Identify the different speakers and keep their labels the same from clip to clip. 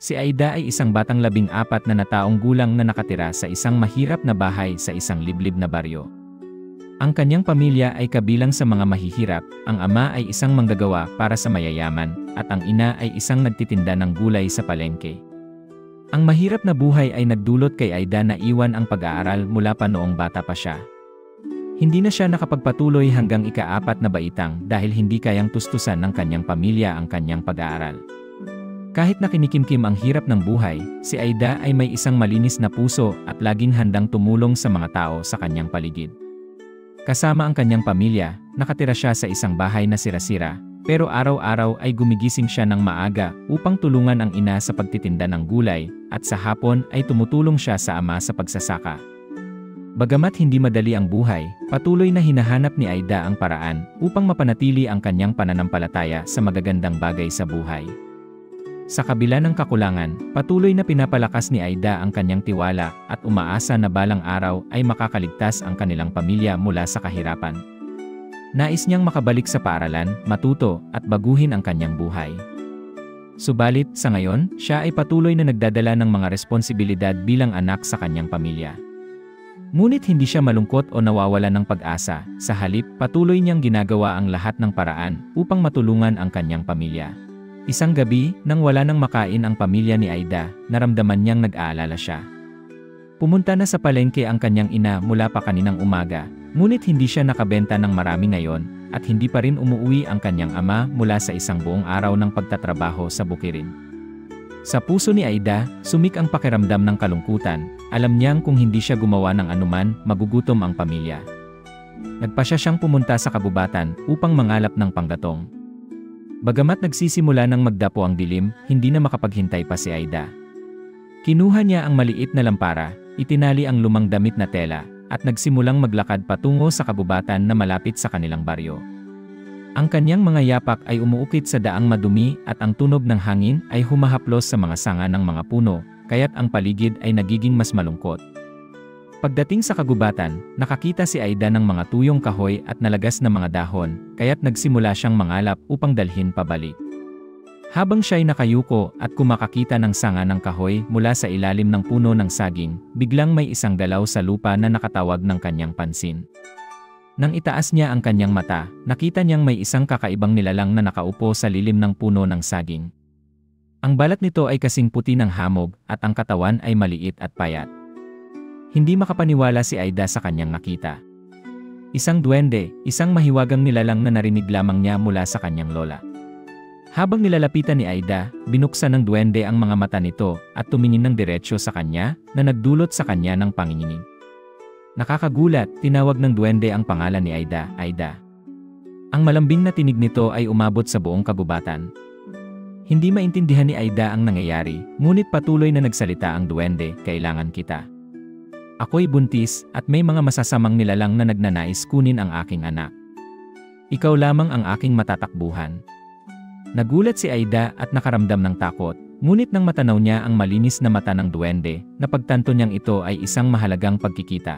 Speaker 1: Si Aida ay isang batang 14 na taong gulang na nakatira sa isang mahirap na bahay sa isang liblib na baryo. Ang kanyang pamilya ay kabilang sa mga mahihirap, ang ama ay isang manggagawa para sa mayayaman, at ang ina ay isang nagtitinda ng gulay sa palengke. Ang mahirap na buhay ay nagdulot kay Aida na iwan ang pag-aaral mula pa noong bata pa siya. Hindi na siya nakapagpatuloy hanggang ika-4 na baitang dahil hindi kayang tustusan ng kanyang pamilya ang kanyang pag-aaral. Kahit na kinikimkim ang hirap ng buhay, si Aida ay may isang malinis na puso at laging handang tumulong sa mga tao sa kanyang paligid. Kasama ang kanyang pamilya, nakatira siya sa isang bahay na sira-sira, pero araw-araw ay gumigising siya ng maaga upang tulungan ang ina sa pagtitinda ng gulay, at sa hapon ay tumutulong siya sa ama sa pagsasaka. Bagamat hindi madali ang buhay, patuloy na hinahanap ni Aida ang paraan upang mapanatili ang kanyang pananampalataya sa magagandang bagay sa buhay. Sa kabila ng kakulangan, patuloy na pinapalakas ni Aida ang kanyang tiwala at umaasa na balang araw ay makakaligtas ang kanilang pamilya mula sa kahirapan. Nais niyang makabalik sa paaralan, matuto, at baguhin ang kanyang buhay. Subalit, sa ngayon, siya ay patuloy na nagdadala ng mga responsibilidad bilang anak sa kanyang pamilya. Ngunit hindi siya malungkot o nawawala ng pag-asa, sa halip patuloy niyang ginagawa ang lahat ng paraan upang matulungan ang kanyang pamilya. Isang gabi, nang wala nang makain ang pamilya ni Aida, naramdaman niyang nag-aalala siya. Pumunta na sa palengke ang kanyang ina mula pa kaninang umaga, ngunit hindi siya nakabenta ng marami ngayon, at hindi pa rin umuwi ang kanyang ama mula sa isang buong araw ng pagtatrabaho sa bukirin. Sa puso ni Aida, sumik ang pakiramdam ng kalungkutan. Alam niyang kung hindi siya gumawa ng anuman, magugutom ang pamilya. Nagpasya siyang pumunta sa kabubatan upang mangalap ng panggatong. Bagamat nagsisimula ng magdapo ang dilim, hindi na makapaghintay pa si Aida. Kinuha niya ang maliit na lampara, itinali ang lumang damit na tela, at nagsimulang maglakad patungo sa kabubatan na malapit sa kanilang baryo. Ang kanyang mga yapak ay umuukit sa daang madumi at ang tunog ng hangin ay humahaplos sa mga sanga ng mga puno, kaya't ang paligid ay nagiging mas malungkot. Pagdating sa kagubatan, nakakita si Aida ng mga tuyong kahoy at nalagas na mga dahon, kaya't nagsimula siyang mangalap upang dalhin pabalik. Habang siya'y nakayuko at kumakakita ng sanga ng kahoy mula sa ilalim ng puno ng saging, biglang may isang galaw sa lupa na nakatawag ng kanyang pansin. Nang itaas niya ang kanyang mata, nakita niyang may isang kakaibang nilalang na nakaupo sa lilim ng puno ng saging. Ang balat nito ay kasing puti ng hamog at ang katawan ay maliit at payat. Hindi makapaniwala si Aida sa kanyang nakita. Isang duwende, isang mahiwagang nilalang na narinig lamang niya mula sa kanyang lola. Habang nilalapitan ni Aida, binuksan ng duwende ang mga mata nito at tumingin ng diretsyo sa kanya na nagdulot sa kanya ng panginginig. Nakakagulat, tinawag ng duwende ang pangalan ni Aida, Aida. Ang malambing na tinig nito ay umabot sa buong kagubatan. Hindi maintindihan ni Aida ang nangyayari, ngunit patuloy na nagsalita ang duwende, kailangan kita. Ako'y buntis at may mga masasamang nilalang na nagnanais kunin ang aking anak. Ikaw lamang ang aking matatakbuhan. Nagulat si Aida at nakaramdam ng takot, ngunit nang matanaw niya ang malinis na mata ng duwende, napagtanto niyang ito ay isang mahalagang pagkikita.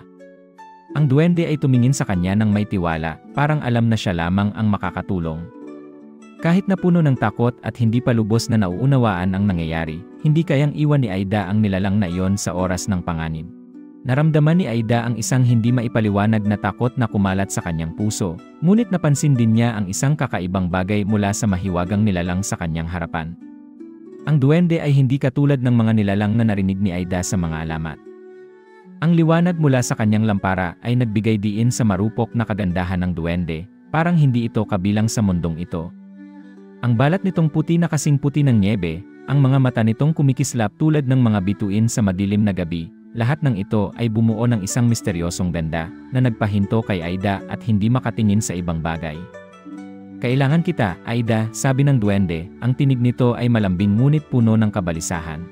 Speaker 1: Ang duwende ay tumingin sa kanya ng may tiwala, parang alam na siya lamang ang makakatulong. Kahit na puno ng takot at hindi pa lubos na nauunawaan ang nangyayari, hindi kayang iwan ni Aida ang nilalang na iyon sa oras ng panganib. Naramdaman ni Aida ang isang hindi maipaliwanag na takot na kumalat sa kanyang puso, ngunit napansin din niya ang isang kakaibang bagay mula sa mahiwagang nilalang sa kanyang harapan. Ang duwende ay hindi katulad ng mga nilalang na narinig ni Aida sa mga alamat. Ang liwanag mula sa kanyang lampara ay nagbigay diin sa marupok na kagandahan ng duwende, parang hindi ito kabilang sa mundong ito. Ang balat nitong puti na kasing puti ng nyebe, ang mga mata nitong kumikislap tulad ng mga bituin sa madilim na gabi. Lahat ng ito ay bumuo ng isang misteryosong ganda na nagpahinto kay Aida at hindi makatingin sa ibang bagay. Kailangan kita, Aida, sabi ng duwende, ang tinig nito ay malambing ngunit puno ng kabalisahan.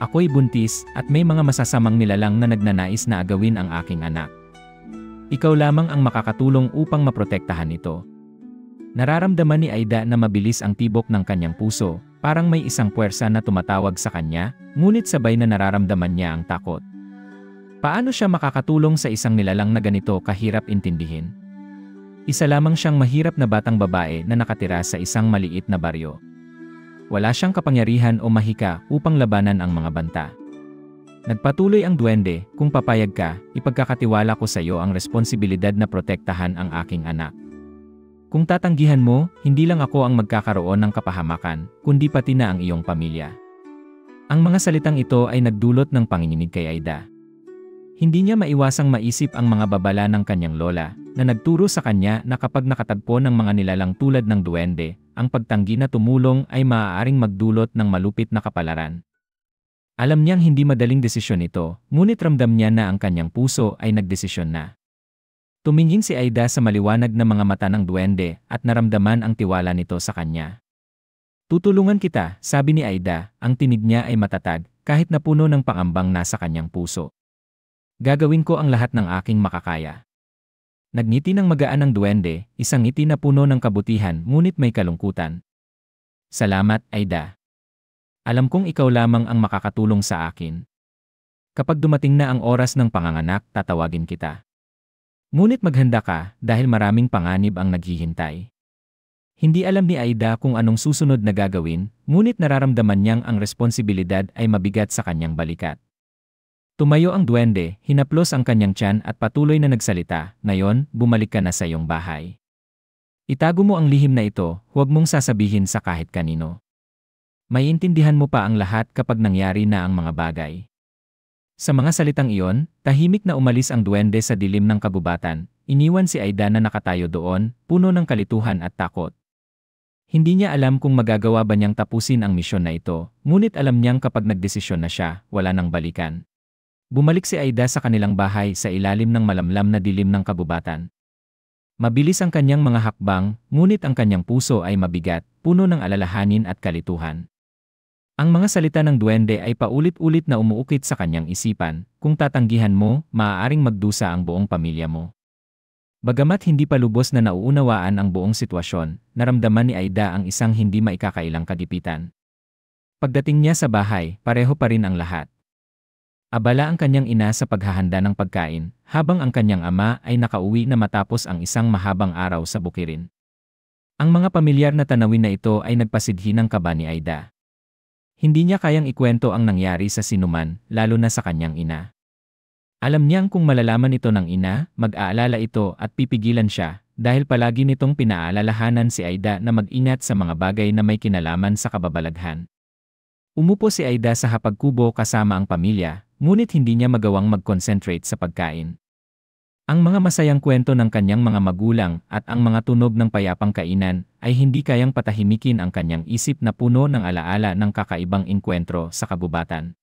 Speaker 1: Ako'y buntis at may mga masasamang nilalang na nagnanais na agawin ang aking anak. Ikaw lamang ang makakatulong upang maprotektahan ito. Nararamdaman ni Aida na mabilis ang tibok ng kanyang puso. Parang may isang puwersa na tumatawag sa kanya, ngunit sabay na nararamdaman niya ang takot. Paano siya makakatulong sa isang nilalang na ganito kahirap intindihin? Isa lamang siyang mahirap na batang babae na nakatira sa isang maliit na baryo. Wala siyang kapangyarihan o mahika upang labanan ang mga banta. Nagpatuloy ang duwende, kung papayag ka, ipagkakatiwala ko sa iyo ang responsibilidad na protektahan ang aking anak. Kung tatanggihan mo, hindi lang ako ang magkakaroon ng kapahamakan, kundi pati na ang iyong pamilya. Ang mga salitang ito ay nagdulot ng panginginig kay Aida. Hindi niya maiwasang maisip ang mga babala ng kanyang lola, na nagturo sa kanya na kapag nakatagpo ng mga nilalang tulad ng duwende, ang pagtanggi na tumulong ay maaaring magdulot ng malupit na kapalaran. Alam niyang hindi madaling desisyon ito, ngunit ramdam niya na ang kanyang puso ay nagdesisyon na. Tumingin si Aida sa maliwanag na mga mata ng duwende at naramdaman ang tiwala nito sa kanya. Tutulungan kita, sabi ni Aida, ang tinig niya ay matatag, kahit na puno ng pangambang nasa kanyang puso. Gagawin ko ang lahat ng aking makakaya. Nagngiti ng magaan ang duwende, isang ngiti na puno ng kabutihan ngunit may kalungkutan. Salamat, Aida. Alam kong ikaw lamang ang makakatulong sa akin. Kapag dumating na ang oras ng panganganak, tatawagin kita. Ngunit maghanda ka dahil maraming panganib ang naghihintay. Hindi alam ni Aida kung anong susunod na gagawin, ngunit nararamdaman niyang ang responsibilidad ay mabigat sa kanyang balikat. Tumayo ang duwende, hinaplos ang kanyang tiyan at patuloy na nagsalita, ngayon, bumalik ka na sa iyong bahay. Itago mo ang lihim na ito, huwag mong sasabihin sa kahit kanino. Maiintindihan mo pa ang lahat kapag nangyari na ang mga bagay. Sa mga salitang iyon, tahimik na umalis ang duwende sa dilim ng kagubatan, iniwan si Aida na nakatayo doon, puno ng kalituhan at takot. Hindi niya alam kung magagawa ba niyang tapusin ang misyon na ito, ngunit alam niyang kapag nagdesisyon na siya, wala nang balikan. Bumalik si Aida sa kanilang bahay sa ilalim ng malamlam na dilim ng kagubatan. Mabilis ang kanyang mga hakbang, ngunit ang kanyang puso ay mabigat, puno ng alalahanin at kalituhan. Ang mga salita ng duwende ay paulit-ulit na umuukit sa kanyang isipan, kung tatanggihan mo, maaaring magdusa ang buong pamilya mo. Bagamat hindi pa lubos na nauunawaan ang buong sitwasyon, naramdaman ni Aida ang isang hindi maikakailang kagipitan. Pagdating niya sa bahay, pareho pa rin ang lahat. Abala ang kanyang ina sa paghahanda ng pagkain, habang ang kanyang ama ay nakauwi na matapos ang isang mahabang araw sa bukirin. Ang mga pamilyar na tanawin na ito ay nagpasidhi ng kaba ni Aida. Hindi niya kayang ikwento ang nangyari sa sinuman, lalo na sa kanyang ina. Alam niyang kung malalaman ito ng ina, mag-aalala ito at pipigilan siya, dahil palagi nitong pinaalalahanan si Aida na mag-ingat sa mga bagay na may kinalaman sa kababalaghan. Umupo si Aida sa hapagkubo kasama ang pamilya, ngunit hindi niya magawang mag-concentrate sa pagkain. Ang mga masayang kwento ng kanyang mga magulang at ang mga tunog ng payapang kainan ay hindi kayang patahimikin ang kanyang isip na puno ng alaala ng kakaibang inkwentro sa kabubatan.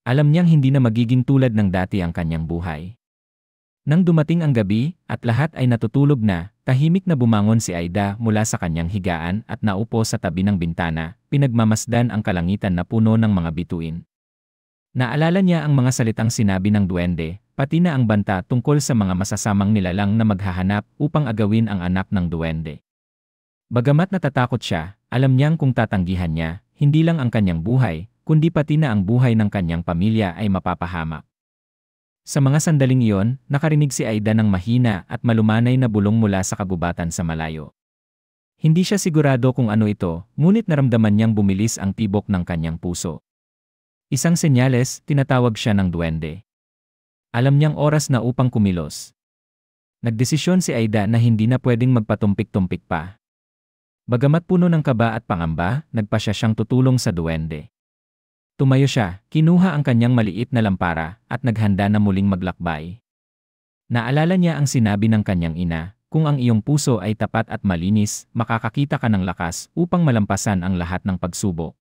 Speaker 1: Alam niyang hindi na magiging tulad ng dati ang kanyang buhay. Nang dumating ang gabi at lahat ay natutulog na, tahimik na bumangon si Aida mula sa kanyang higaan at naupo sa tabi ng bintana, pinagmamasdan ang kalangitan na puno ng mga bituin. Naalala niya ang mga salitang sinabi ng duwende, pati na ang banta tungkol sa mga masasamang nilalang na maghahanap upang agawin ang anak ng duwende. Bagamat natatakot siya, alam niyang kung tatanggihan niya, hindi lang ang kanyang buhay, kundi pati na ang buhay ng kanyang pamilya ay mapapahamak. Sa mga sandaling iyon, nakarinig si Aida ng mahina at malumanay na bulong mula sa kagubatan sa malayo. Hindi siya sigurado kung ano ito, ngunit naramdaman niyang bumilis ang tibok ng kanyang puso. Isang senyales, tinatawag siya ng duwende. Alam niyang oras na upang kumilos. Nagdesisyon si Aida na hindi na pwedeng magpatumpik-tumpik pa. Bagamat puno ng kaba at pangamba, nagpasya siyang tutulong sa duwende. Tumayo siya, kinuha ang kanyang maliit na lampara, at naghanda na muling maglakbay. Naalala niya ang sinabi ng kanyang ina, kung ang iyong puso ay tapat at malinis, makakakita ka ng lakas upang malampasan ang lahat ng pagsubok.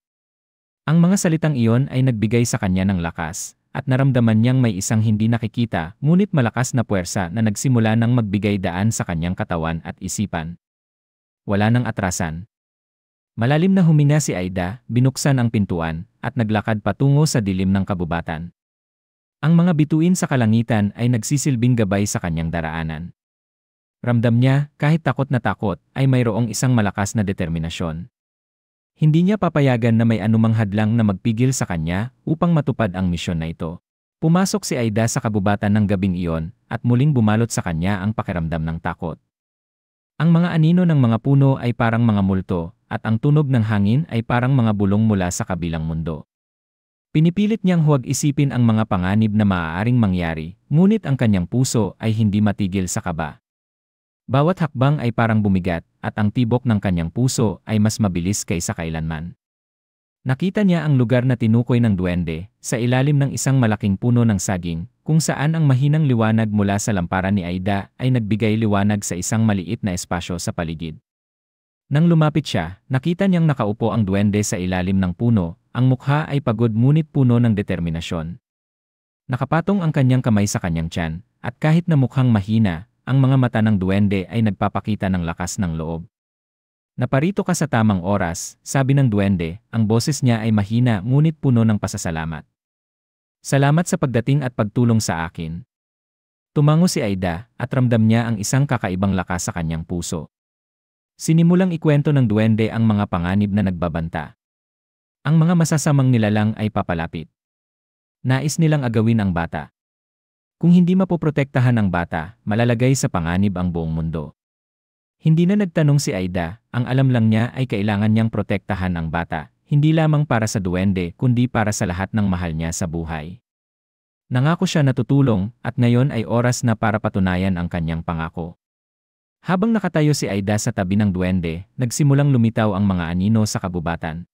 Speaker 1: Ang mga salitang iyon ay nagbigay sa kanya ng lakas, at naramdaman niyang may isang hindi nakikita, ngunit malakas na puwersa na nagsimula ng magbigay daan sa kanyang katawan at isipan. Wala nang atrasan. Malalim na huminga si Aida, binuksan ang pintuan, at naglakad patungo sa dilim ng kabubatan. Ang mga bituin sa kalangitan ay nagsisilbing gabay sa kanyang daraanan. Ramdam niya, kahit takot na takot, ay mayroong isang malakas na determinasyon. Hindi niya papayagan na may anumang hadlang na magpigil sa kanya upang matupad ang misyon na ito. Pumasok si Aida sa kabubatan ng gabing iyon, at muling bumalot sa kanya ang pakiramdam ng takot. Ang mga anino ng mga puno ay parang mga multo, at ang tunog ng hangin ay parang mga bulong mula sa kabilang mundo. Pinipilit niyang huwag isipin ang mga panganib na maaaring mangyari, ngunit ang kanyang puso ay hindi matigil sa kaba. Bawat hakbang ay parang bumigat, at ang tibok ng kanyang puso ay mas mabilis kaysa kailanman. Nakita niya ang lugar na tinukoy ng duwende, sa ilalim ng isang malaking puno ng saging, kung saan ang mahinang liwanag mula sa lamparan ni Aida ay nagbigay liwanag sa isang maliit na espasyo sa paligid. Nang lumapit siya, nakita niyang nakaupo ang duwende sa ilalim ng puno, ang mukha ay pagod ngunit puno ng determinasyon. Nakapatong ang kanyang kamay sa kanyang tiyan, at kahit na mukhang mahina, ang mga mata ng duwende ay nagpapakita ng lakas ng loob. Naparito ka sa tamang oras, sabi ng duwende, ang boses niya ay mahina ngunit puno ng pasasalamat. Salamat sa pagdating at pagtulong sa akin. Tumango si Aida at ramdam niya ang isang kakaibang lakas sa kanyang puso. Sinimulang ikwento ng duwende ang mga panganib na nagbabanta. Ang mga masasamang nilalang ay papalapit. Nais nilang agawin ang bata. Kung hindi mapoprotektahan ang bata, malalagay sa panganib ang buong mundo. Hindi na nagtanong si Aida, ang alam lang niya ay kailangan niyang protektahan ang bata, hindi lamang para sa duwende kundi para sa lahat ng mahal niya sa buhay. Nangako siya na tutulong at ngayon ay oras na para patunayan ang kanyang pangako. Habang nakatayo si Aida sa tabi ng duwende, nagsimulang lumitaw ang mga anino sa kabubatan.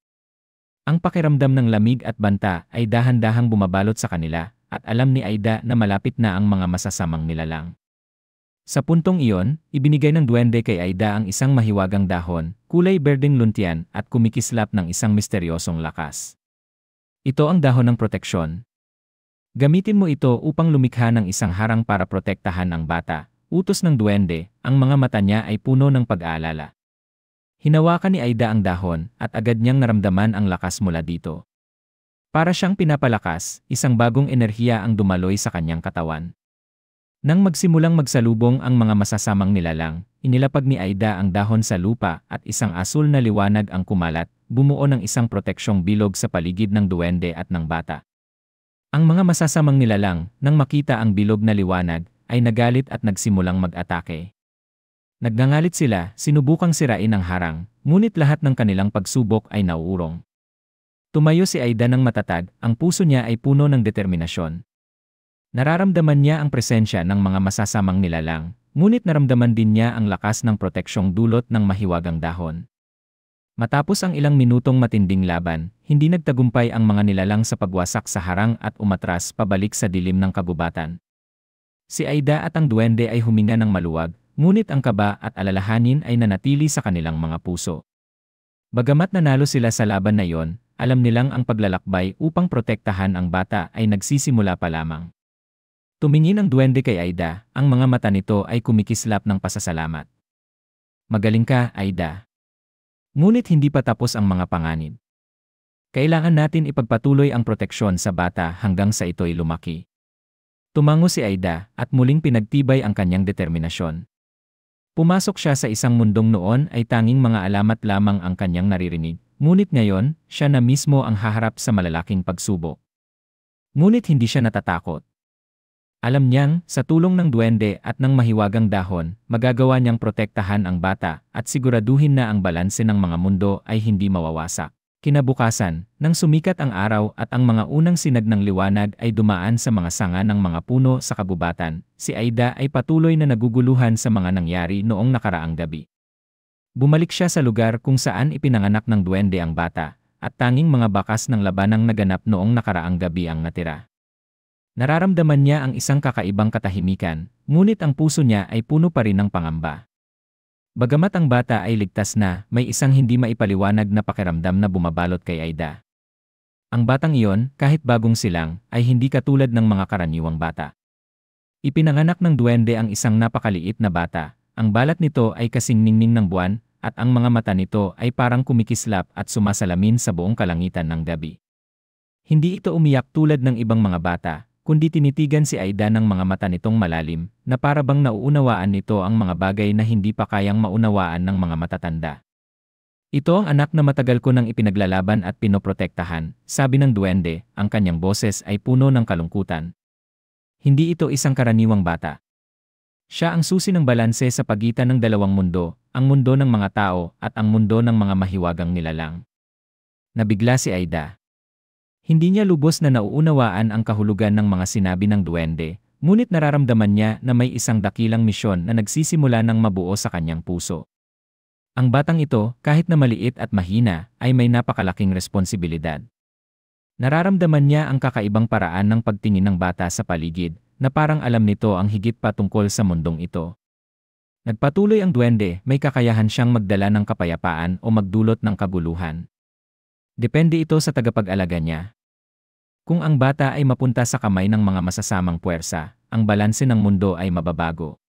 Speaker 1: Ang pakiramdam ng lamig at banta ay dahan-dahang bumabalot sa kanila at alam ni Aida na malapit na ang mga masasamang nilalang. Sa puntong iyon, ibinigay ng duwende kay Aida ang isang mahiwagang dahon, kulay berdeng luntian at kumikislap ng isang misteryosong lakas. Ito ang dahon ng proteksyon. Gamitin mo ito upang lumikha ng isang harang para protektahan ang bata, utos ng duwende, ang mga mata niya ay puno ng pag-aalala. Hinawakan ni Aida ang dahon at agad niyang naramdaman ang lakas mula dito. Para siyang pinapalakas, isang bagong enerhiya ang dumaloy sa kanyang katawan. Nang magsimulang magsalubong ang mga masasamang nilalang, inilapag ni Aida ang dahon sa lupa at isang asul na liwanag ang kumalat, bumuo ng isang proteksyong bilog sa paligid ng duwende at ng bata. Ang mga masasamang nilalang, nang makita ang bilog na liwanag, ay nagalit at nagsimulang mag-atake. Nagngangalit sila, sinubukang sirain ang harang, ngunit lahat ng kanilang pagsubok ay nauurong. Tumayo si Aida ng matatag, ang puso niya ay puno ng determinasyon. Nararamdaman niya ang presensya ng mga masasamang nilalang, ngunit naramdaman din niya ang lakas ng proteksyong dulot ng mahiwagang dahon. Matapos ang ilang minutong matinding laban, hindi nagtagumpay ang mga nilalang sa pagwasak sa harang at umatras pabalik sa dilim ng kabubatan. Si Aida at ang duwende ay huminga ng maluwag, ngunit ang kaba at alalahanin ay nanatili sa kanilang mga puso. Bagamat nanalo sila sa laban na iyon, alam nilang ang paglalakbay upang protektahan ang bata ay nagsisimula pa lamang. Tumingin ang duwende kay Aida, ang mga mata nito ay kumikislap ng pasasalamat. Magaling ka, Aida. Ngunit hindi pa tapos ang mga panganib. Kailangan natin ipagpatuloy ang proteksyon sa bata hanggang sa ito'y lumaki. Tumango si Aida at muling pinagtibay ang kanyang determinasyon. Pumasok siya sa isang mundong noon ay tanging mga alamat lamang ang kanyang naririnig, ngunit ngayon, siya na mismo ang haharap sa malalaking pagsubok. Ngunit hindi siya natatakot. Alam niyang, sa tulong ng duwende at ng mahiwagang dahon, magagawa niyang protektahan ang bata at siguraduhin na ang balanse ng mga mundo ay hindi mawawasak. Kinabukasan, nang sumikat ang araw at ang mga unang sinag ng liwanag ay dumaan sa mga sanga ng mga puno sa kabubatan, si Aida ay patuloy na naguguluhan sa mga nangyari noong nakaraang gabi. Bumalik siya sa lugar kung saan ipinanganak ng duwende ang bata, at tanging mga bakas ng labanang naganap noong nakaraang gabi ang natira. Nararamdaman niya ang isang kakaibang katahimikan, ngunit ang puso niya ay puno pa rin ng pangamba. Bagamat ang bata ay ligtas na, may isang hindi maipaliwanag na pakiramdam na bumabalot kay Aida. Ang batang iyon, kahit bagong silang, ay hindi katulad ng mga karaniwang bata. Ipinanganak ng duwende ang isang napakaliit na bata, ang balat nito ay kasing ningning ng buwan, at ang mga mata nito ay parang kumikislap at sumasalamin sa buong kalangitan ng gabi. Hindi ito umiyak tulad ng ibang mga bata, kundi tinitigan si Aida ng mga mata nitong malalim, na para bang nauunawaan nito ang mga bagay na hindi pa kayang maunawaan ng mga matatanda. Ito ang anak na matagal ko nang ipinaglalaban at pinoprotektahan, sabi ng duwende, ang kanyang boses ay puno ng kalungkutan. Hindi ito isang karaniwang bata. Siya ang susi ng balanse sa pagitan ng dalawang mundo, ang mundo ng mga tao at ang mundo ng mga mahiwagang nilalang. Nabigla si Aida. Hindi niya lubos na nauunawaan ang kahulugan ng mga sinabi ng duwende, ngunit nararamdaman niya na may isang dakilang misyon na nagsisimula ng mabuo sa kanyang puso. Ang batang ito, kahit na maliit at mahina, ay may napakalaking responsibilidad. Nararamdaman niya ang kakaibang paraan ng pagtingin ng bata sa paligid, na parang alam nito ang higit pa tungkol sa mundong ito. Nagpatuloy ang duwende, may kakayahan siyang magdala ng kapayapaan o magdulot ng kaguluhan. Depende ito sa tagapag-alaga niya. Kung ang bata ay mapunta sa kamay ng mga masasamang puwersa, ang balanse ng mundo ay mababago.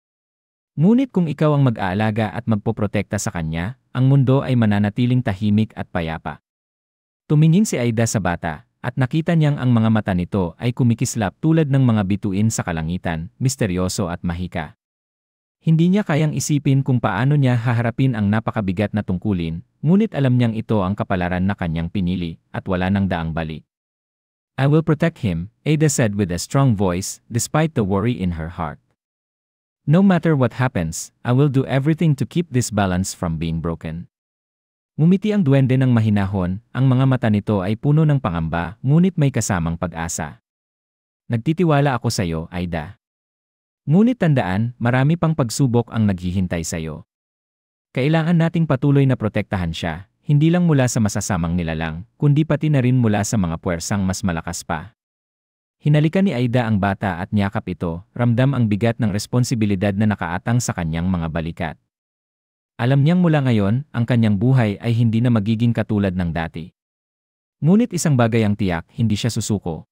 Speaker 1: Ngunit kung ikaw ang mag-aalaga at magpoprotekta sa kanya, ang mundo ay mananatiling tahimik at payapa. Tumingin si Aida sa bata, at nakita niyang ang mga mata nito ay kumikislap tulad ng mga bituin sa kalangitan, misteryoso at mahika. Hindi niya kayang isipin kung paano niya haharapin ang napakabigat na tungkulin, ngunit alam niyang ito ang kapalaran na kanyang pinili, at wala nang daang balik. "I will protect him," Aida said with a strong voice, despite the worry in her heart. "No matter what happens, I will do everything to keep this balance from being broken." Ngumiti ang duwende ng mahinahon, ang mga mata nito ay puno ng pangamba, ngunit may kasamang pag-asa. "Nagtitiwala ako sa iyo, Aida. Ngunit tandaan, marami pang pagsubok ang naghihintay sa iyo. Kailangan nating patuloy na protektahan siya, hindi lang mula sa masasamang nilalang, kundi pati na rin mula sa mga puwersang mas malakas pa." Hinalikan ni Aida ang bata at niyakap ito, ramdam ang bigat ng responsibilidad na nakaatang sa kanyang mga balikat. Alam niyang mula ngayon, ang kanyang buhay ay hindi na magiging katulad ng dati. Ngunit isang bagay ang tiyak, hindi siya susuko.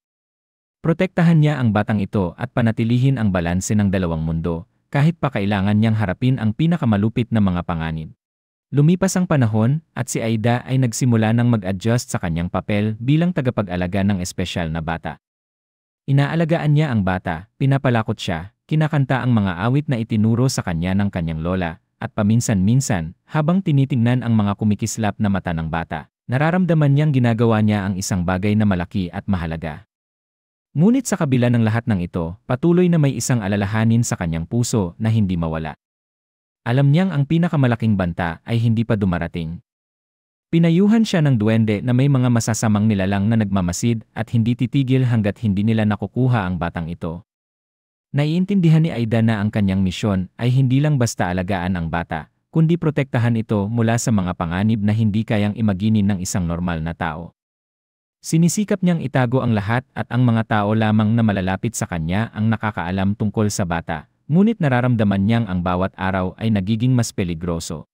Speaker 1: Protektahan niya ang batang ito at panatilihin ang balanse ng dalawang mundo, kahit pa kailangan niyang harapin ang pinakamalupit na mga panganib. Lumipas ang panahon, at si Aida ay nagsimula ng mag-adjust sa kanyang papel bilang tagapag-alaga ng espesyal na bata. Inaalagaan niya ang bata, pinapalakot siya, kinakanta ang mga awit na itinuro sa kanya ng kanyang lola, at paminsan-minsan, habang tinitingnan ang mga kumikislap na mata ng bata, nararamdaman niyang ginagawa niya ang isang bagay na malaki at mahalaga. Ngunit sa kabila ng lahat ng ito, patuloy na may isang alalahanin sa kanyang puso na hindi mawala. Alam niyang ang pinakamalaking banta ay hindi pa dumarating. Pinayuhan siya ng duwende na may mga masasamang nilalang na nagmamasid at hindi titigil hanggat hindi nila nakukuha ang batang ito. Naiintindihan ni Aida na ang kanyang misyon ay hindi lang basta alagaan ang bata, kundi protektahan ito mula sa mga panganib na hindi kayang imaginin ng isang normal na tao. Sinisikap niyang itago ang lahat at ang mga tao lamang na malalapit sa kanya ang nakakaalam tungkol sa bata, ngunit nararamdaman niyang ang bawat araw ay nagiging mas peligroso.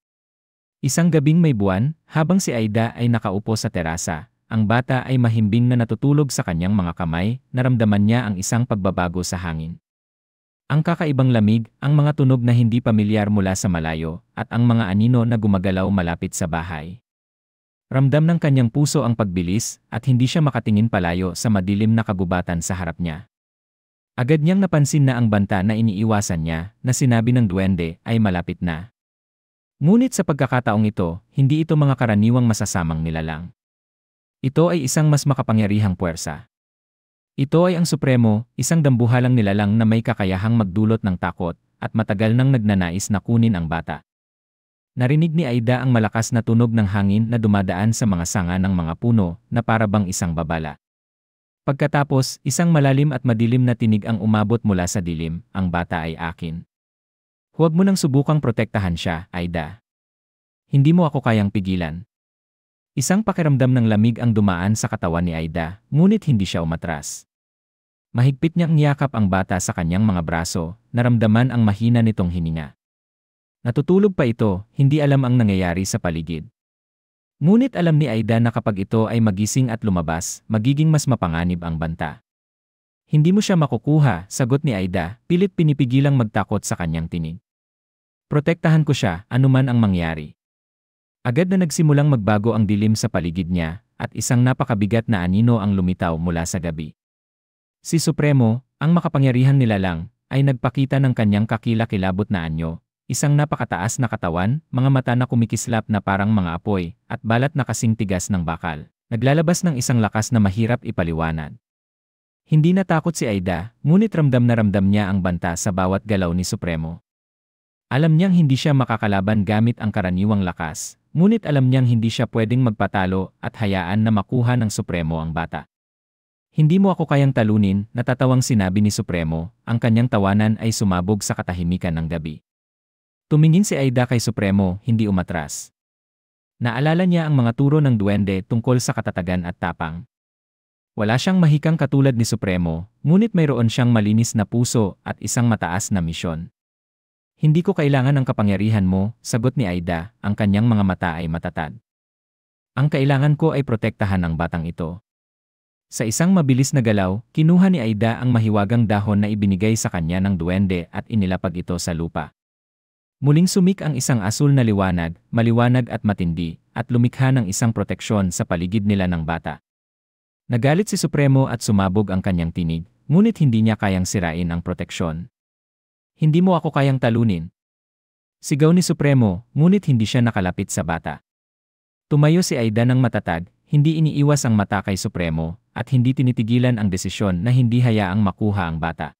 Speaker 1: Isang gabing may buwan, habang si Aida ay nakaupo sa terasa, ang bata ay mahimbing na natutulog sa kanyang mga kamay, naramdaman niya ang isang pagbabago sa hangin. Ang kakaibang lamig, ang mga tunog na hindi pamilyar mula sa malayo, at ang mga anino na gumagalaw malapit sa bahay. Ramdam ng kanyang puso ang pagbilis, at hindi siya makatingin palayo sa madilim na kagubatan sa harap niya. Agad niyang napansin na ang banta na iniiwasan niya, na sinabi ng duwende, ay malapit na. Ngunit sa pagkakataong ito, hindi ito mga karaniwang masasamang nilalang. Ito ay isang mas makapangyarihang puwersa. Ito ay ang Supremo, isang dambuhalang nilalang na may kakayahang magdulot ng takot, at matagal nang nagnanais na kunin ang bata. Narinig ni Aida ang malakas na tunog ng hangin na dumadaan sa mga sanga ng mga puno na para bang isang babala. Pagkatapos, isang malalim at madilim na tinig ang umabot mula sa dilim, "Ang bata ay akin. Huwag mo nang subukang protektahan siya, Aida. Hindi mo ako kayang pigilan." Isang pakiramdam ng lamig ang dumaan sa katawan ni Aida, ngunit hindi siya umatras. Mahigpit niyang niyakap ang bata sa kanyang mga braso, naramdaman ang mahina nitong hininga. Natutulog pa ito, hindi alam ang nangyayari sa paligid. Ngunit alam ni Aida na kapag ito ay magising at lumabas, magiging mas mapanganib ang banta. "Hindi mo siya makukuha," sagot ni Aida, pilit pinipigilang magtakot sa kanyang tinig. "Protektahan ko siya, anuman ang mangyari." Agad na nagsimulang magbago ang dilim sa paligid niya, at isang napakabigat na anino ang lumitaw mula sa gabi. Si Supremo, ang makapangyarihan nilalang, ay nagpakita ng kanyang kakilakilabot na anyo. Isang napakataas na katawan, mga mata na kumikislap na parang mga apoy, at balat na kasing tigas ng bakal. Naglalabas ng isang lakas na mahirap ipaliwanag. Hindi natakot si Aida, ngunit ramdam na ramdam niya ang banta sa bawat galaw ni Supremo. Alam niyang hindi siya makakalaban gamit ang karaniwang lakas, ngunit alam niyang hindi siya pwedeng magpatalo at hayaan na makuha ng Supremo ang bata. Hindi mo ako kayang talunin, natatawang sinabi ni Supremo, ang kanyang tawanan ay sumabog sa katahimikan ng gabi. Tumingin si Aida kay Supremo, hindi umatras. Naalala niya ang mga turo ng duwende tungkol sa katatagan at tapang. Wala siyang mahikang katulad ni Supremo, ngunit mayroon siyang malinis na puso at isang mataas na misyon. Hindi ko kailangan ng kapangyarihan mo, sagot ni Aida, ang kanyang mga mata ay matatag. Ang kailangan ko ay protektahan ang batang ito. Sa isang mabilis na galaw, kinuha ni Aida ang mahiwagang dahon na ibinigay sa kanya ng duwende at inilapag ito sa lupa. Muling sumik ang isang asul na liwanag, maliwanag at matindi, at lumikha ng isang proteksyon sa paligid nila ng bata. Nagalit si Supremo at sumabog ang kanyang tinig, ngunit hindi niya kayang sirain ang proteksyon. Hindi mo ako kayang talunin. Sigaw ni Supremo, ngunit hindi siya nakalapit sa bata. Tumayo si Aida ng matatag, hindi iniiwas ang mata kay Supremo, at hindi tinitigilan ang desisyon na hindi hayaang makuha ang bata.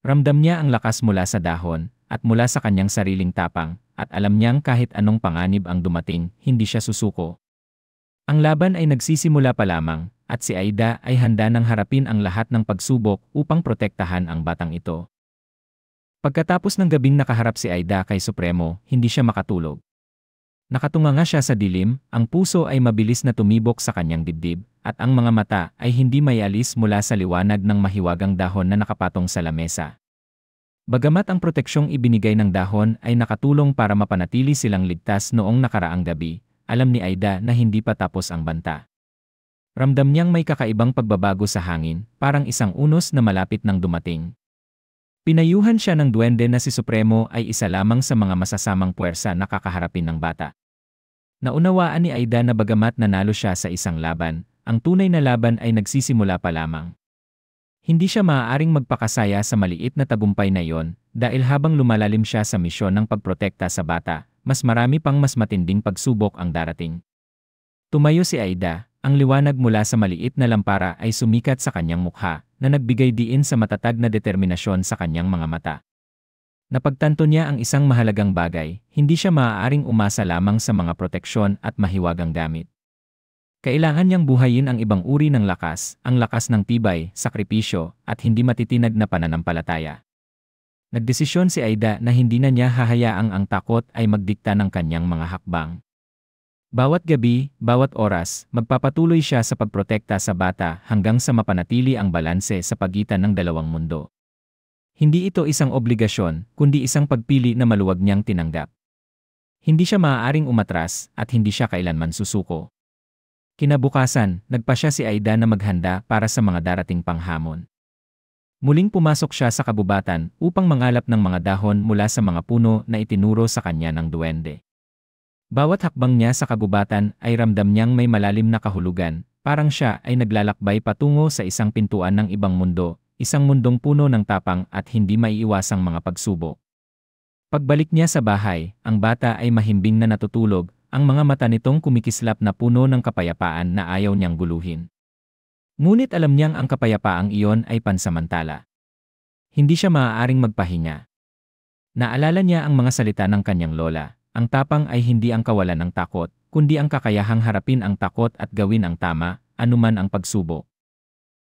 Speaker 1: Ramdam niya ang lakas mula sa dahon, at mula sa kanyang sariling tapang, at alam niyang kahit anong panganib ang dumating, hindi siya susuko. Ang laban ay nagsisimula pa lamang, at si Aida ay handa nang harapin ang lahat ng pagsubok upang protektahan ang batang ito. Pagkatapos ng gabing nakaharap si Aida kay Supremo, hindi siya makatulog. Nakatunganga siya sa dilim, ang puso ay mabilis na tumibok sa kanyang dibdib, at ang mga mata ay hindi mayalis mula sa liwanag ng mahiwagang dahon na nakapatong sa lamesa. Bagamat ang proteksyong ibinigay ng dahon ay nakatulong para mapanatili silang ligtas noong nakaraang gabi, alam ni Aida na hindi pa tapos ang banta. Ramdam niyang may kakaibang pagbabago sa hangin, parang isang unos na malapit nang dumating. Pinayuhan siya ng duwende na si Supremo ay isa lamang sa mga masasamang puwersa na kakaharapin ng bata. Naunawaan ni Aida na bagamat nanalo siya sa isang laban, ang tunay na laban ay nagsisimula pa lamang. Hindi siya maaaring magpakasaya sa maliit na tagumpay na iyon, dahil habang lumalalim siya sa misyon ng pagprotekta sa bata, mas marami pang mas matinding pagsubok ang darating. Tumayo si Aida, ang liwanag mula sa maliit na lampara ay sumikat sa kanyang mukha, na nagbigay diin sa matatag na determinasyon sa kanyang mga mata. Napagtanto niya ang isang mahalagang bagay, hindi siya maaaring umasa lamang sa mga proteksyon at mahiwagang gamit. Kailangan niyang buhayin ang ibang uri ng lakas, ang lakas ng tibay, sakripisyo, at hindi matitinag na pananampalataya. Nagdesisyon si Aida na hindi na niya hahayaang ang takot ay magdikta ng kanyang mga hakbang. Bawat gabi, bawat oras, magpapatuloy siya sa pagprotekta sa bata hanggang sa mapanatili ang balanse sa pagitan ng dalawang mundo. Hindi ito isang obligasyon, kundi isang pagpili na maluwag niyang tinanggap. Hindi siya maaaring umatras at hindi siya kailanman susuko. Kinabukasan, nagpasya si Aida na maghanda para sa mga darating panghamon. Muling pumasok siya sa kabubatan upang mangalap ng mga dahon mula sa mga puno na itinuro sa kanya ng duwende. Bawat hakbang niya sa kagubatan ay ramdam niyang may malalim na kahulugan, parang siya ay naglalakbay patungo sa isang pintuan ng ibang mundo, isang mundong puno ng tapang at hindi maiiwasang mga pagsubok. Pagbalik niya sa bahay, ang bata ay mahimbing na natutulog, ang mga mata nitong kumikislap na puno ng kapayapaan na ayaw niyang guluhin. Ngunit alam niyang ang kapayapaang iyon ay pansamantala. Hindi siya maaaring magpahinga. Naalala niya ang mga salita ng kanyang lola. Ang tapang ay hindi ang kawalan ng takot, kundi ang kakayahang harapin ang takot at gawin ang tama, anuman ang pagsubok.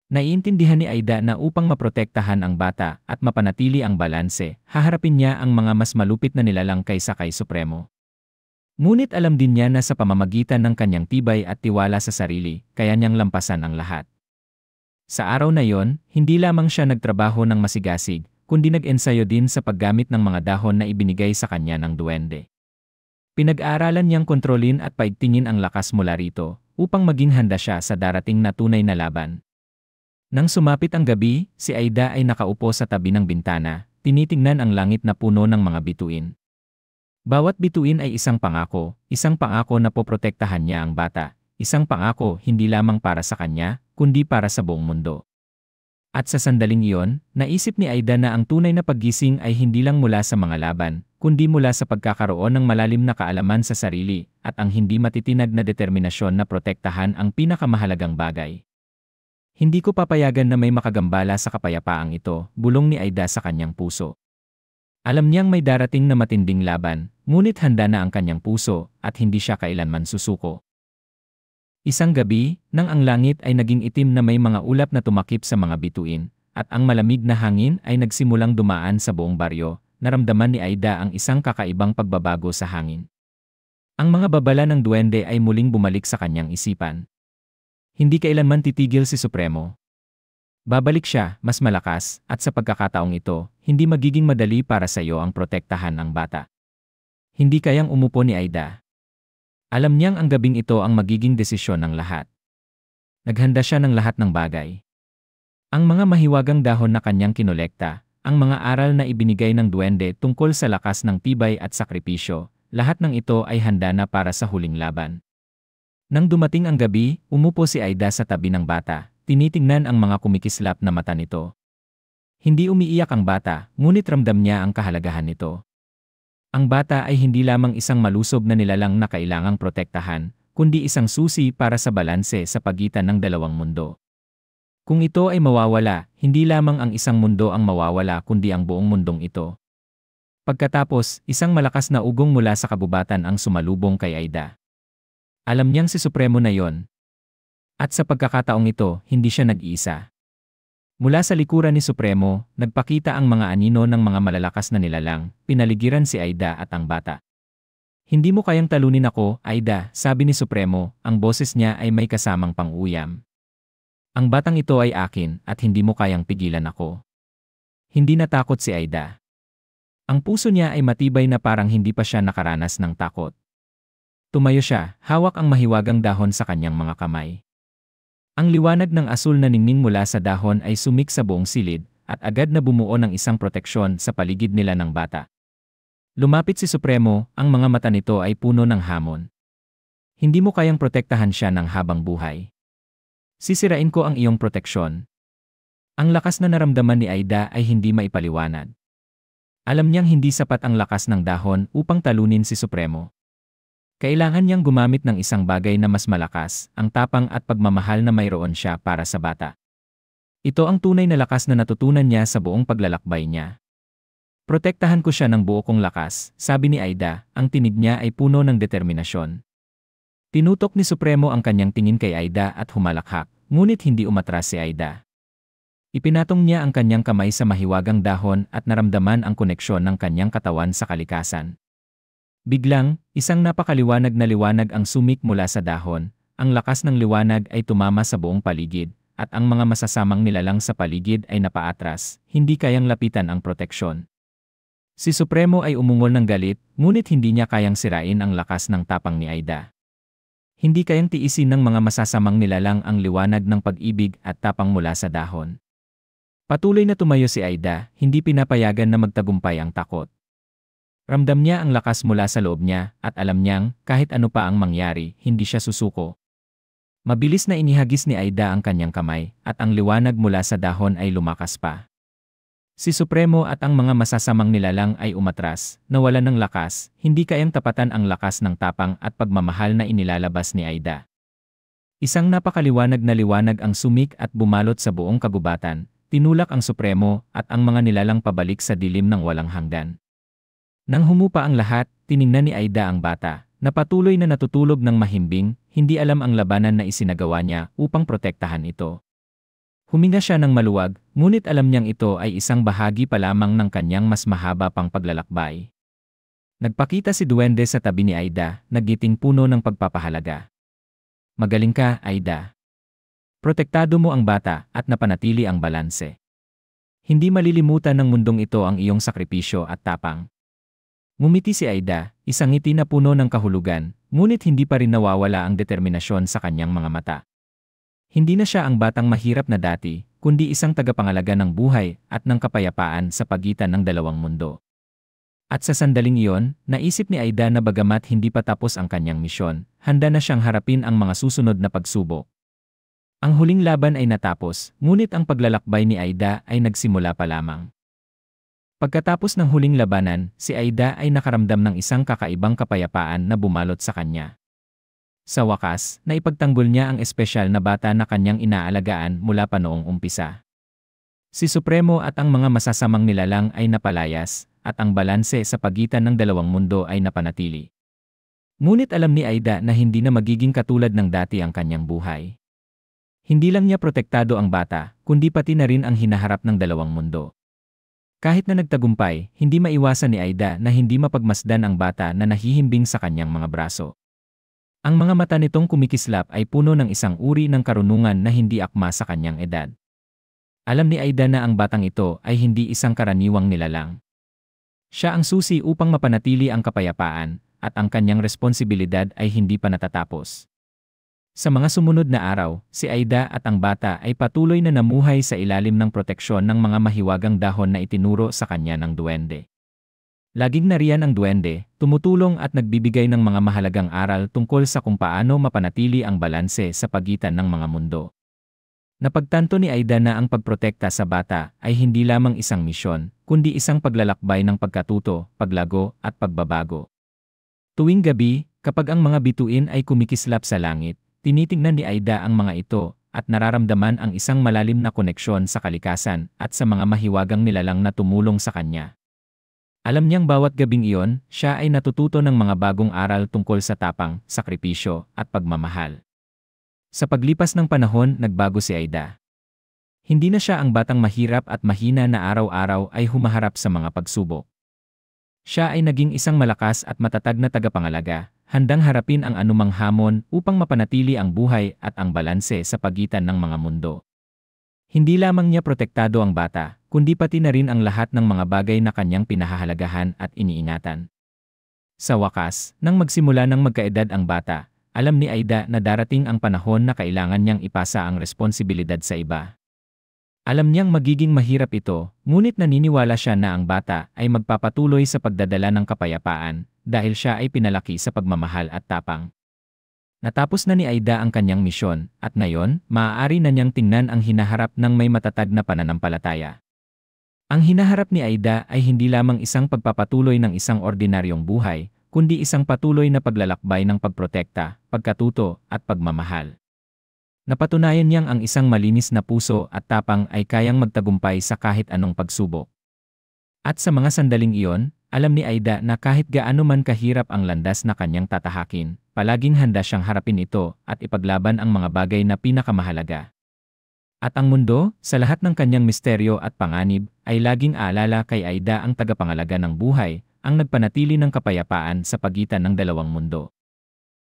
Speaker 1: Naiintindihan ni Aida na upang maprotektahan ang bata at mapanatili ang balanse, haharapin niya ang mga mas malupit na nilalang kaysa kay Supremo. Ngunit alam din niya na sa pamamagitan ng kanyang tibay at tiwala sa sarili, kaya niyang lampasan ang lahat. Sa araw na yon, hindi lamang siya nagtrabaho ng masigasig, kundi nag-ensayo din sa paggamit ng mga dahon na ibinigay sa kanya ng duwende. Pinag-aaralan niyang kontrolin at paigtingin ang lakas mula rito, upang maging handa siya sa darating na tunay na laban. Nang sumapit ang gabi, si Aida ay nakaupo sa tabi ng bintana, tinitingnan ang langit na puno ng mga bituin. Bawat bituin ay isang pangako na poprotektahan niya ang bata, isang pangako hindi lamang para sa kanya, kundi para sa buong mundo. At sa sandaling iyon, naisip ni Aida na ang tunay na paggising ay hindi lang mula sa mga laban, kundi mula sa pagkakaroon ng malalim na kaalaman sa sarili, at ang hindi matitinag na determinasyon na protektahan ang pinakamahalagang bagay. Hindi ko papayagan na may makagambala sa kapayapaang ito, bulong ni Aida sa kanyang puso. Alam niyang may darating na matinding laban, ngunit handa na ang kanyang puso at hindi siya kailanman susuko. Isang gabi, nang ang langit ay naging itim na may mga ulap na tumakip sa mga bituin, at ang malamig na hangin ay nagsimulang dumaan sa buong baryo, naramdaman ni Aida ang isang kakaibang pagbabago sa hangin. Ang mga babala ng duwende ay muling bumalik sa kanyang isipan. Hindi kailanman titigil si Supremo. Babalik siya, mas malakas, at sa pagkakataong ito, hindi magiging madali para sa iyo ang protektahan ang bata. Hindi kayang umupo ni Aida. Alam niyang ang gabing ito ang magiging desisyon ng lahat. Naghanda siya ng lahat ng bagay. Ang mga mahiwagang dahon na kanyang kinolekta, ang mga aral na ibinigay ng duwende tungkol sa lakas ng tibay at sakripisyo, lahat ng ito ay handa na para sa huling laban. Nang dumating ang gabi, umupo si Aida sa tabi ng bata, tinitingnan ang mga kumikislap na mata nito. Hindi umiiyak ang bata, ngunit ramdam niya ang kahalagahan nito. Ang bata ay hindi lamang isang malusob na nilalang na kailangang protektahan, kundi isang susi para sa balanse sa pagitan ng dalawang mundo. Kung ito ay mawawala, hindi lamang ang isang mundo ang mawawala kundi ang buong mundong ito. Pagkatapos, isang malakas na ugong mula sa kabubatan ang sumalubong kay Aida. Alam niyang si Supremo na yon. At sa pagkakataong ito, hindi siya nag-iisa. Mula sa likuran ni Supremo, nagpakita ang mga anino ng mga malalakas na nilalang, pinaligiran si Aida at ang bata. Hindi mo kayang talunin ako, Aida, sabi ni Supremo, ang boses niya ay may kasamang pang-uyam. Ang batang ito ay akin at hindi mo kayang pigilan ako. Hindi natakot si Aida. Ang puso niya ay matibay na parang hindi pa siya nakaranas ng takot. Tumayo siya, hawak ang mahiwagang dahon sa kanyang mga kamay. Ang liwanag ng asul na ningning mula sa dahon ay sumik sa buong silid, at agad na bumuo ng isang proteksyon sa paligid nila ng bata. Lumapit si Supremo, ang mga mata nito ay puno ng hamon. Hindi mo kayang protektahan siya ng habang buhay. Sisirain ko ang iyong proteksyon. Ang lakas na naramdaman ni Aida ay hindi maipaliwanag. Alam niyang hindi sapat ang lakas ng dahon upang talunin si Supremo. Kailangan niyang gumamit ng isang bagay na mas malakas, ang tapang at pagmamahal na mayroon siya para sa bata. Ito ang tunay na lakas na natutunan niya sa buong paglalakbay niya. Protektahan ko siya ng buo kong lakas, sabi ni Aida, ang tinig niya ay puno ng determinasyon. Tinutok ni Supremo ang kanyang tingin kay Aida at humalakhak, ngunit hindi umatras si Aida. Ipinatong niya ang kanyang kamay sa mahiwagang dahon at naramdaman ang koneksyon ng kanyang katawan sa kalikasan. Biglang, isang napakaliwanag na liwanag ang sumik mula sa dahon, ang lakas ng liwanag ay tumama sa buong paligid, at ang mga masasamang nilalang sa paligid ay napaatras, hindi kayang lapitan ang proteksyon. Si Supremo ay umungol ng galit, ngunit hindi niya kayang sirain ang lakas ng tapang ni Aida. Hindi kayang tiisin ng mga masasamang nilalang ang liwanag ng pag-ibig at tapang mula sa dahon. Patuloy na tumayo si Aida, hindi pinapayagan na magtagumpay ang takot. Ramdam niya ang lakas mula sa loob niya at alam niyang kahit ano pa ang mangyari, hindi siya susuko. Mabilis na inihagis ni Aida ang kanyang kamay at ang liwanag mula sa dahon ay lumakas pa. Si Supremo at ang mga masasamang nilalang ay umatras, nawalan ng lakas, hindi kayang tapatan ang lakas ng tapang at pagmamahal na inilalabas ni Aida. Isang napakaliwanag na liwanag ang sumik at bumalot sa buong kagubatan. Tinulak ang Supremo at ang mga nilalang pabalik sa dilim ng walang hanggan. Nang humupa ang lahat, tiningnan ni Aida ang bata, na patuloy na natutulog ng mahimbing, hindi alam ang labanan na isinagawa niya upang protektahan ito. Huminga siya ng maluwag, ngunit alam niyang ito ay isang bahagi pa lamang ng kanyang mas mahaba pang paglalakbay. Nagpakita si Duwende sa tabi ni Aida, naggiting puno ng pagpapahalaga. Magaling ka, Aida. Protektado mo ang bata at napanatili ang balanse. Hindi malilimutan ng mundong ito ang iyong sakripisyo at tapang. Ngumiti si Aida, isang ngiti na puno ng kahulugan, ngunit hindi pa rin nawawala ang determinasyon sa kanyang mga mata. Hindi na siya ang batang mahirap na dati, kundi isang tagapangalaga ng buhay at ng kapayapaan sa pagitan ng dalawang mundo. At sa sandaling iyon, naisip ni Aida na bagamat hindi pa tapos ang kanyang misyon, handa na siyang harapin ang mga susunod na pagsubok. Ang huling laban ay natapos, ngunit ang paglalakbay ni Aida ay nagsimula pa lamang. Pagkatapos ng huling labanan, si Aida ay nakaramdam ng isang kakaibang kapayapaan na bumalot sa kanya. Sa wakas, naipagtanggol niya ang espesyal na bata na kanyang inaalagaan mula pa noong umpisa. Si Supremo at ang mga masasamang nilalang ay napalayas, at ang balanse sa pagitan ng dalawang mundo ay napanatili. Ngunit alam ni Aida na hindi na magiging katulad ng dati ang kanyang buhay. Hindi lang niya protektado ang bata, kundi pati na rin ang hinaharap ng dalawang mundo. Kahit na nagtagumpay, hindi maiwasan ni Aida na hindi mapagmasdan ang bata na nahihimbing sa kanyang mga braso. Ang mga mata nitong kumikislap ay puno ng isang uri ng karunungan na hindi akma sa kanyang edad. Alam ni Aida na ang batang ito ay hindi isang karaniwang nilalang. Siya ang susi upang mapanatili ang kapayapaan, at ang kanyang responsibilidad ay hindi pa natatapos. Sa mga sumunod na araw, si Aida at ang bata ay patuloy na namuhay sa ilalim ng proteksyon ng mga mahiwagang dahon na itinuro sa kanya ng duwende. Laging nariyan ang duwende, tumutulong at nagbibigay ng mga mahalagang aral tungkol sa kung paano mapanatili ang balanse sa pagitan ng mga mundo. Napagtanto ni Aida na ang pagprotekta sa bata ay hindi lamang isang misyon, kundi isang paglalakbay ng pagkatuto, paglago, at pagbabago. Tuwing gabi, kapag ang mga bituin ay kumikislap sa langit, tinitingnan ni Aida ang mga ito at nararamdaman ang isang malalim na koneksyon sa kalikasan at sa mga mahiwagang nilalang na tumulong sa kanya. Alam niyang bawat gabing iyon, siya ay natututo ng mga bagong aral tungkol sa tapang, sakripisyo, at pagmamahal. Sa paglipas ng panahon, nagbago si Aida. Hindi na siya ang batang mahirap at mahina na araw-araw ay humaharap sa mga pagsubok. Siya ay naging isang malakas at matatag na tagapangalaga, handang harapin ang anumang hamon upang mapanatili ang buhay at ang balanse sa pagitan ng mga mundo. Hindi lamang niya protektado ang bata, kundi pati na rin ang lahat ng mga bagay na kanyang pinahahalagahan at iniingatan. Sa wakas, nang magsimula ng magkaedad ang bata, alam ni Aida na darating ang panahon na kailangan niyang ipasa ang responsibilidad sa iba. Alam niyang magiging mahirap ito, ngunit naniniwala siya na ang bata ay magpapatuloy sa pagdadala ng kapayapaan dahil siya ay pinalaki sa pagmamahal at tapang. Natapos na ni Aida ang kanyang misyon at ngayon, maaari na niyang tingnan ang hinaharap ng may matatag na pananampalataya. Ang hinaharap ni Aida ay hindi lamang isang pagpapatuloy ng isang ordinaryong buhay, kundi isang patuloy na paglalakbay ng pagprotekta, pagkatuto, at pagmamahal. Napatunayan niyang ang isang malinis na puso at tapang ay kayang magtagumpay sa kahit anong pagsubok. At sa mga sandaling iyon, alam ni Aida na kahit gaano man kahirap ang landas na kanyang tatahakin, palaging handa siyang harapin ito at ipaglaban ang mga bagay na pinakamahalaga. At ang mundo, sa lahat ng kanyang misteryo at panganib, ay laging aalala kay Aida ang tagapangalaga ng buhay, ang nagpanatili ng kapayapaan sa pagitan ng dalawang mundo.